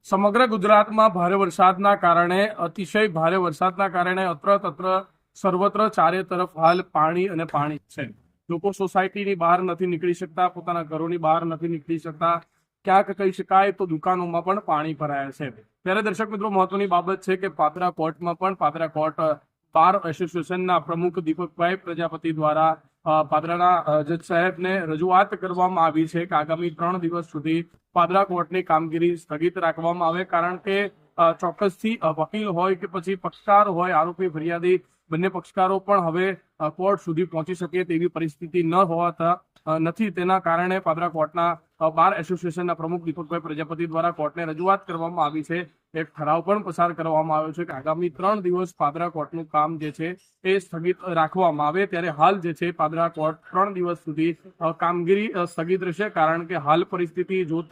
સમગ્ર ગુજરાતમાં ભારે વરસાદના કારણે અતિશય ભારે વરસાદના કારણે અત્ર સર્વત્ર ચારે તરફ હાલ પાણી અને પાણી છે. લોકો સોસાયટીની બહાર નથી નીકળી શકતા, પોતાના ઘરોની બહાર નથી નીકળી શકતા. ક્યાંક કહી શકાય તો દુકાનોમાં પણ પાણી ભરાયા છે. ત્યારે દર્શક મિત્રો, મહત્વની બાબત છે કે પાદરા કોર્ટમાં પણ પાદરા કોર્ટ બાર એસોસિએશનના પ્રમુખ દીપકભાઈ પ્રજાપતિ દ્વારા પાદરાના જજ સાહેબને રજૂઆત કરવામાં આવી છે કે આગામી 3 દિવસ સુધી પાદરા કોર્ટની કામગીરી સ્થગિત રાખવામાં આવે, કારણ કે ચોક્કસથી વકીલ હોય કે પછી પક્ષકાર હોય, આરોપી ફરિયાદી બંને પક્ષકારો પણ હવે કોર્ટ સુધી પહોંચી શકે તેવી પરિસ્થિતિ ન હોવાતા નથી. તેના કારણે પાદરા કોર્ટના બાર એસોસિએશનના પ્રમુખ દીપકભાઈ પ્રજાપતિ દ્વારા કોર્ટને રજૂઆત કરવામાં આવી છે. એક ઠરાવ પણ પસાર કરવામાં આવ્યો છે કે આગામી 3 દિવસ પાદરા કોર્ટનું કામ જે છે એ સ્થગિત રાખવામાં આવે. ત્યારે હાલ જે છે પાદરા કોર્ટ 3 દિવસ સુધી કામગીરી સ્થગિત રહેશે, કારણ કે હાલ પરિસ્થિતિ જોતા